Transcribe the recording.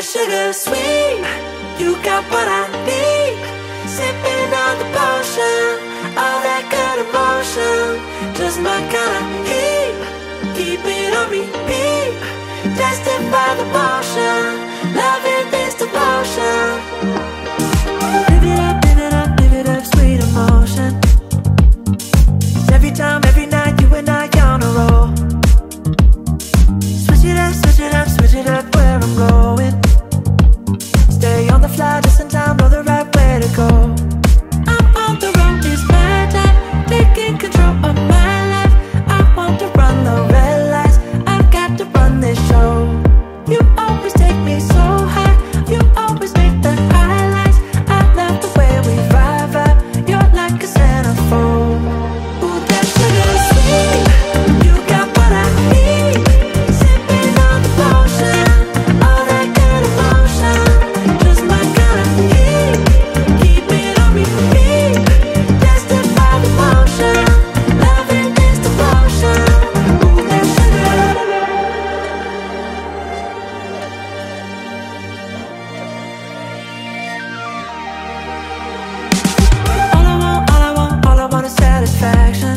that sugar sweet, you got what I need. Sipping on the potion, all that good emotion, just my kind of heat. Keep it on repeat, tested by the motion, loving this devotion. Live it up, live it up, live it up, sweet emotion. Every time, every night, you and I on a roll. Switch it up, switch it up, switch it up where I'm going. Stay on the fly just in time, know the right way to go. I'm on the road, it's my time, taking control of my life. I want to run the red lights, I've got to run this show. You always take me so high, you always make the highlights. I love the way we vibe, you're like a centerfold. Ooh, that sugar sweet, you got what I need. Sipping on the potion, all that good emotion, just my kind of heat. Keep it on repeat, tested by the motion, loving this devotion. Ooh, that sugar. All I want is satisfaction.